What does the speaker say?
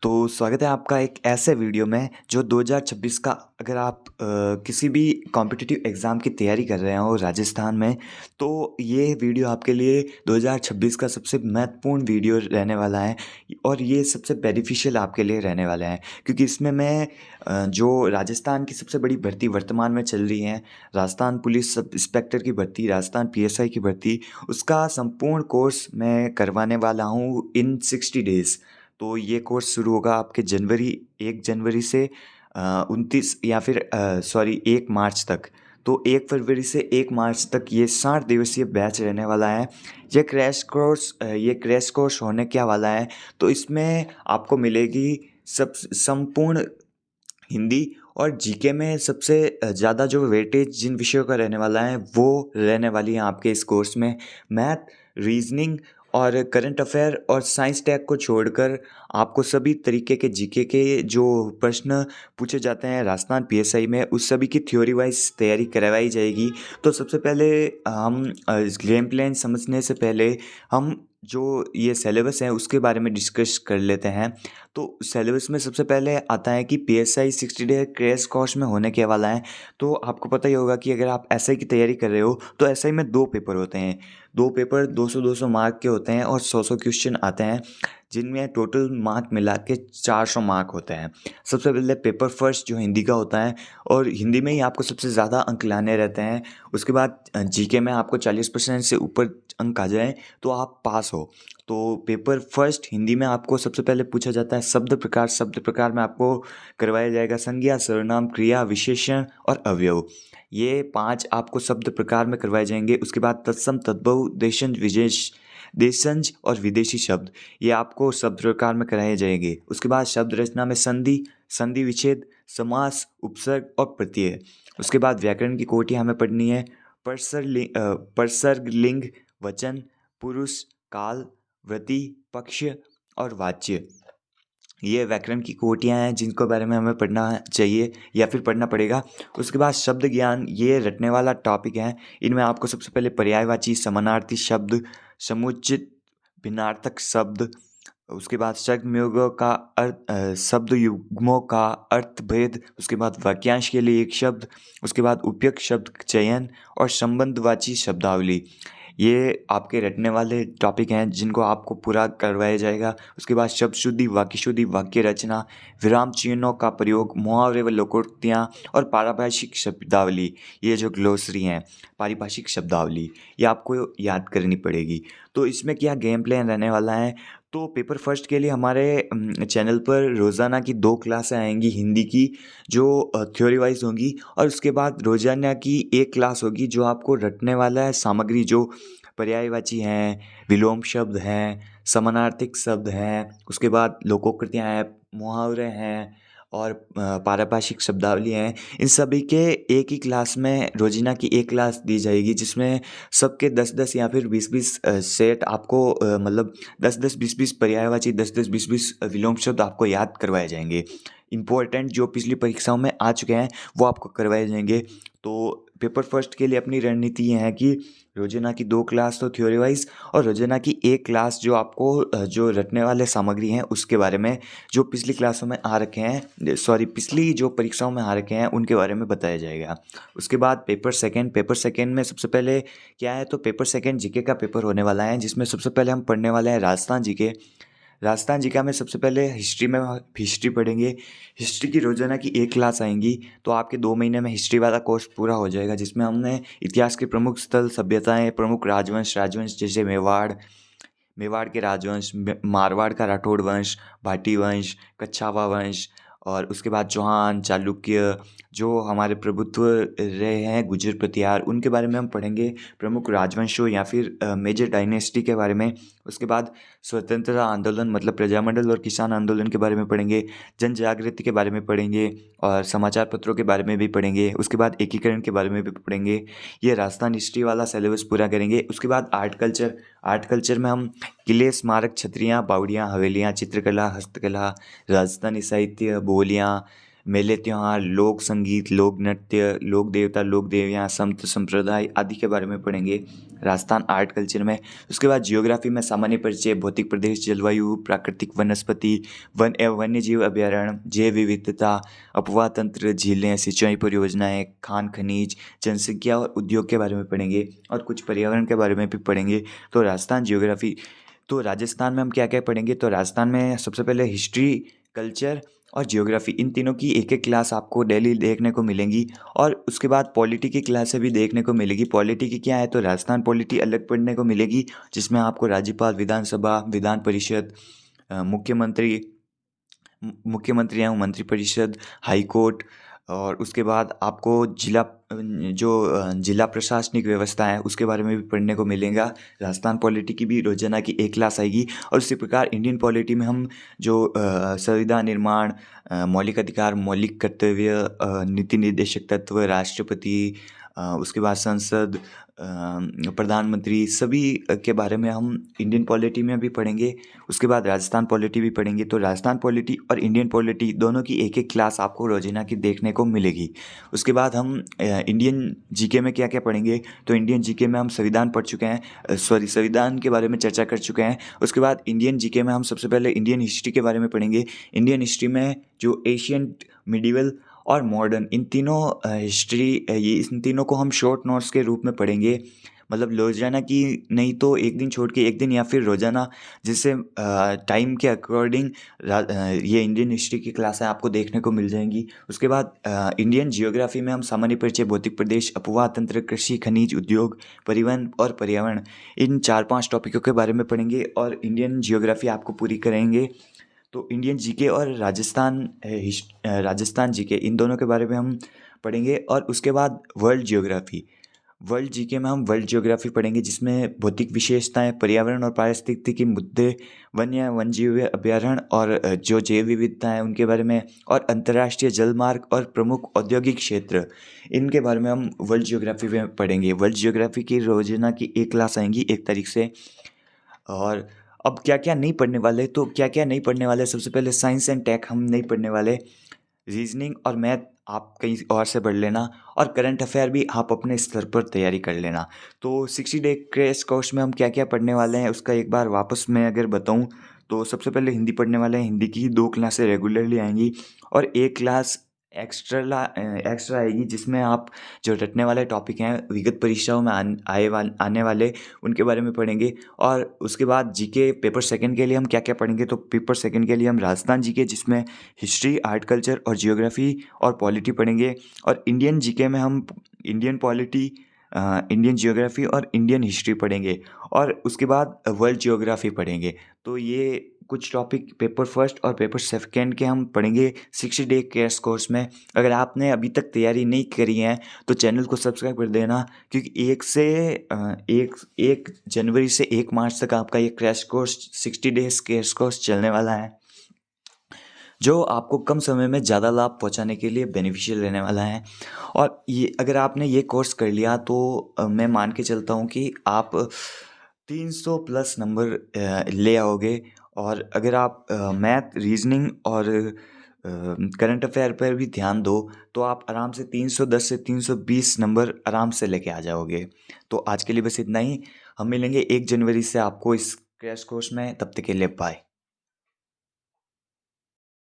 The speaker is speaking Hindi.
तो स्वागत है आपका एक ऐसे वीडियो में जो 2026 का अगर आप किसी भी कॉम्पिटिटिव एग्ज़ाम की तैयारी कर रहे हो राजस्थान में, तो ये वीडियो आपके लिए 2026 का सबसे महत्वपूर्ण वीडियो रहने वाला है और ये सबसे बेनिफिशियल आपके लिए रहने वाला है। क्योंकि इसमें मैं जो राजस्थान की सबसे बड़ी भर्ती वर्तमान में चल रही है, राजस्थान पुलिस सब इंस्पेक्टर की भर्ती, राजस्थान पीएसआई की भर्ती, उसका संपूर्ण कोर्स मैं करवाने वाला हूँ इन 60 डेज़। तो ये कोर्स शुरू होगा आपके 1 जनवरी से 29 या फिर 1 मार्च तक। तो 1 फरवरी से 1 मार्च तक ये 60 दिवसीय बैच रहने वाला है। ये क्रैश कोर्स होने क्या वाला है, तो इसमें आपको मिलेगी सब संपूर्ण हिंदी और जीके में सबसे ज़्यादा जो वेटेज जिन विषयों का रहने वाला है वो रहने वाली है आपके इस कोर्स में। मैथ, रीजनिंग और करंट अफेयर और साइंस टैग को छोड़कर आपको सभी तरीके के जीके के जो प्रश्न पूछे जाते हैं राजस्थान पीएसआई में, उस सभी की थ्योरी वाइज तैयारी करवाई जाएगी। तो सबसे पहले हम इस गेम प्लान समझने से पहले हम जो ये सिलेबस है उसके बारे में डिस्कस कर लेते हैं। तो सिलेबस में सबसे पहले आता है कि पीएसआई 60 डे क्रैश कोर्स में होने के वाला है। तो आपको पता ही होगा कि अगर आप एसआई की तैयारी कर रहे हो तो एसआई में 2 पेपर होते हैं। 2 पेपर 200-200 मार्क के होते हैं और 100-100 क्वेश्चन आते हैं, जिनमें टोटल मार्क मिला के 400 मार्क होते हैं। सबसे पहले पेपर फर्स्ट जो हिंदी का होता है, और हिंदी में ही आपको सबसे ज़्यादा अंक लाने रहते हैं। उसके बाद जीके में आपको 40% से ऊपर अंक आ जाए तो आप पास हो। तो पेपर फर्स्ट हिंदी में आपको सबसे पहले पूछा जाता है शब्द प्रकार में आपको करवाया जाएगा संज्ञा, सर्वनाम, क्रिया, विशेषण और अवयव। ये 5 आपको शब्द प्रकार में करवाए जाएंगे। उसके बाद तत्सम, तद्भव, देशज और विदेशी शब्द, ये आपको शब्द प्रकार में कराए जाएंगे। उसके बाद शब्द रचना में संधि, संधि विच्छेद, समास, उपसर्ग और प्रत्यय। उसके बाद व्याकरण की कोटियाँ हमें पढ़नी है। परसर्ग, लिंग, वचन, पुरुष, काल, वृत्ति, पक्ष और वाच्य, ये व्याकरण की कोटियाँ हैं जिनको बारे में हमें पढ़ना चाहिए या फिर पढ़ना पड़ेगा। उसके बाद शब्द ज्ञान, ये रटने वाला टॉपिक है। इनमें आपको सबसे पहले पर्यायवाची, समानार्थी शब्द, समुचित, भिन्नार्थक शब्द, उसके बाद शब्दयुग्मों का शब्द युग्मों का अर्थ भेद, उसके बाद वाक्यांश के लिए एक शब्द, उसके बाद उपयुक्त शब्द चयन और संबंधवाची शब्दावली, ये आपके रटने वाले टॉपिक हैं जिनको आपको पूरा करवाया जाएगा। उसके बाद शब्द शुद्धि, वाक्य शुद्धि, वाक्य रचना, विराम चिन्हों का प्रयोग, मुहावरे व लोकोक्तियाँ और पारिभाषिक शब्दावली, ये जो ग्लोसरी हैं, पारिभाषिक शब्दावली, ये आपको याद करनी पड़ेगी। तो इसमें क्या गेम प्लान रहने वाला है, तो पेपर फर्स्ट के लिए हमारे चैनल पर रोज़ाना की 2 क्लासें आएंगी हिंदी की, जो थ्योरी वाइज होंगी, और उसके बाद रोज़ाना की 1 क्लास होगी जो आपको रटने वाला है सामग्री, जो पर्यायवाची हैं, विलोम शब्द हैं, समानार्थिक शब्द हैं, उसके बाद लोकोक्तियाँ हैं, मुहावरे हैं और पारिभाषिक शब्दावली हैं। इन सभी के एक ही क्लास में रोज़ाना की 1 क्लास दी जाएगी, जिसमें सबके 10-10 या फिर 20-20 सेट आपको मतलब 10-10, 20-20 पर्यायवाची, 10-10, 20-20 विलोम शब्द आपको याद करवाए जाएंगे। इम्पोर्टेंट जो पिछली परीक्षाओं में आ चुके हैं वो आपको करवाए जाएंगे। तो पेपर फर्स्ट के लिए अपनी रणनीति ये है कि रोजाना की 2 क्लास तो थ्योरी वाइज, और रोजाना की 1 क्लास जो आपको जो रटने वाले सामग्री हैं उसके बारे में, जो पिछली क्लासों में आ रखे हैं, पिछली जो परीक्षाओं में आ रखे हैं उनके बारे में बताया जाएगा। उसके बाद पेपर सेकेंड में सबसे पहले क्या है, तो पेपर सेकेंड जीके का पेपर होने वाला है, जिसमें सबसे पहले हम पढ़ने वाले हैं राजस्थान जीके। राजस्थान जीके में सबसे पहले हिस्ट्री पढ़ेंगे। हिस्ट्री की रोजाना की 1 क्लास आएंगी, तो आपके 2 महीने में हिस्ट्री वाला कोर्स पूरा हो जाएगा, जिसमें हमने इतिहास के प्रमुख स्थल, सभ्यताएं, प्रमुख राजवंश जैसे मेवाड़ के राजवंश, मारवाड़ का राठौड़ वंश, भाटी वंश, कच्छावा वंश, और उसके बाद चौहान, चालुक्य, जो हमारे प्रभुत्व रहे हैं गुर्जर प्रतिहार, उनके बारे में हम पढ़ेंगे, प्रमुख राजवंशों या फिर मेजर डायनेस्टी के बारे में। उसके बाद स्वतंत्रता आंदोलन मतलब प्रजामंडल और किसान आंदोलन के बारे में पढ़ेंगे, जन जागृति के बारे में पढ़ेंगे और समाचार पत्रों के बारे में भी पढ़ेंगे। उसके बाद एकीकरण के बारे में भी पढ़ेंगे। ये राजस्थान हिस्ट्री वाला सिलेबस पूरा करेंगे। उसके बाद आर्ट कल्चर में हम किले, स्मारक, छतरियाँ, बावड़ियाँ, हवेलियाँ, चित्रकला, हस्तकला, राजस्थानी साहित्य, बोलियाँ, मेले त्योहार, लोक संगीत, लोक नृत्य, लोक देवता, लोक देवियाँ, संत संप्रदाय आदि के बारे में पढ़ेंगे राजस्थान आर्ट कल्चर में। उसके बाद जियोग्राफी में सामान्य परिचय, भौतिक प्रदेश, जलवायु, प्राकृतिक वनस्पति, वन एवं वन्य जीव अभ्यारण्य, जैव विविधता, अपवाह तंत्र, झीलें, सिंचाई परियोजनाएं, खान खनिज, जनसंख्या और उद्योग के बारे में पढ़ेंगे और कुछ पर्यावरण के बारे में भी पढ़ेंगे। तो राजस्थान जियोग्राफी, तो राजस्थान में हम क्या क्या पढ़ेंगे, तो राजस्थान में सबसे पहले हिस्ट्री, कल्चर और जियोग्राफी, इन तीनों की एक एक क्लास आपको डेली देखने को मिलेंगी। और उसके बाद पॉलिटी की क्लासें भी देखने को मिलेगी। पॉलिटी की क्या है, तो राजस्थान पॉलिटी अलग पढ़ने को मिलेगी, जिसमें आपको राज्यपाल, विधानसभा, विधान परिषद, मुख्यमंत्री, मुख्यमंत्री एवं मंत्रिपरिषद, हाई कोर्ट, और उसके बाद आपको जिला प्रशासनिक व्यवस्था है उसके बारे में भी पढ़ने को मिलेगा। राजस्थान पॉलिटी की भी रोजाना की एक क्लास आएगी। और इसी प्रकार इंडियन पॉलिटी में हम जो संविधान निर्माण, मौलिक अधिकार, मौलिक कर्तव्य, नीति निर्देशक तत्व, राष्ट्रपति, उसके बाद संसद, प्रधानमंत्री, सभी के बारे में हम इंडियन पॉलिटी में भी पढ़ेंगे। उसके बाद राजस्थान पॉलिटी भी पढ़ेंगे। तो राजस्थान पॉलिटी और इंडियन पॉलिटी दोनों की एक एक क्लास आपको रोजाना की देखने को मिलेगी। उसके बाद हम इंडियन जीके में क्या क्या पढ़ेंगे, तो इंडियन जीके में हम संविधान पढ़ चुके हैं, संविधान के बारे में चर्चा कर चुके हैं। उसके बाद इंडियन जीके में हम सबसे पहले इंडियन हिस्ट्री के बारे में पढ़ेंगे। इंडियन हिस्ट्री में जो एशियंट, मिडिवल और मॉडर्न, इन तीनों हिस्ट्री, इन तीनों को हम शॉर्ट नोट्स के रूप में पढ़ेंगे। मतलब रोजाना की नहीं तो एक दिन छोड़ के एक दिन, या फिर रोजाना, जिससे टाइम के अकॉर्डिंग ये इंडियन हिस्ट्री की क्लासें आपको देखने को मिल जाएंगी। उसके बाद इंडियन जियोग्राफी में हम सामान्य परिचय, भौतिक प्रदेश, अपवाह तंत्र, कृषि, खनिज, उद्योग, परिवहन और पर्यावरण, इन 4-5 टॉपिकों के बारे में पढ़ेंगे और इंडियन जियोग्राफी आपको पूरी करेंगे। तो इंडियन जीके और राजस्थान जीके, इन दोनों के बारे में हम पढ़ेंगे। और उसके बाद वर्ल्ड जीके में हम वर्ल्ड जियोग्राफी पढ़ेंगे, जिसमें भौतिक विशेषताएं, पर्यावरण और पारिस्थितिकी मुद्दे, वन्यजीव अभ्यारण्य और जो जैव विविधता है उनके बारे में, और अंतर्राष्ट्रीय जलमार्ग और प्रमुख औद्योगिक क्षेत्र, इनके बारे में हम वर्ल्ड जियोग्राफी में पढ़ेंगे। वर्ल्ड जियोग्राफी की रोजाना की एक क्लास आएंगी 1 तारीख से। और अब क्या क्या नहीं पढ़ने वाले, तो क्या क्या नहीं पढ़ने वाले, सबसे पहले साइंस एंड टेक हम नहीं पढ़ने वाले। रीजनिंग और मैथ आप कहीं और से पढ़ लेना, और करंट अफेयर भी आप अपने स्तर पर तैयारी कर लेना। तो 60 डे क्रैश कोर्स में हम क्या क्या पढ़ने वाले हैं उसका एक बार वापस मैं अगर बताऊं, तो सबसे पहले हिंदी पढ़ने वाले हैं। हिंदी की 2 क्लासें रेगुलरली आएंगी और 1 क्लास एक्स्ट्रा आएगी, जिसमें आप जो रटने वाले टॉपिक हैं, विगत परीक्षाओं में आने वाले, उनके बारे में पढ़ेंगे। और उसके बाद जीके पेपर सेकंड के लिए हम क्या क्या पढ़ेंगे, तो पेपर सेकंड के लिए हम राजस्थान जीके, जिसमें हिस्ट्री, आर्ट कल्चर और जियोग्राफी और पॉलिटी पढ़ेंगे। और इंडियन जीके में हम इंडियन पॉलिटी, इंडियन जियोग्राफी और इंडियन हिस्ट्री पढ़ेंगे। और उसके बाद वर्ल्ड जियोग्राफी पढ़ेंगे। तो ये कुछ टॉपिक पेपर फर्स्ट और पेपर सेकंड के हम पढ़ेंगे 60 डे क्रैश कोर्स में। अगर आपने अभी तक तैयारी नहीं करी है तो चैनल को सब्सक्राइब कर देना, क्योंकि 1 जनवरी से 1 मार्च तक आपका ये crash course 60 days crash course चलने वाला है, जो आपको कम समय में ज़्यादा लाभ पहुंचाने के लिए बेनिफिशियल रहने वाला है। और ये अगर आपने ये कोर्स कर लिया तो मैं मान के चलता हूँ कि आप 300 प्लस नंबर ले आओगे। और अगर आप मैथ, रीजनिंग और करंट अफेयर पर भी ध्यान दो तो आप आराम से 310 से 320 नंबर आराम से लेके आ जाओगे। तो आज के लिए बस इतना ही। हम मिलेंगे 1 जनवरी से आपको इस क्रैश कोर्स में। तब तक के लिए बाय।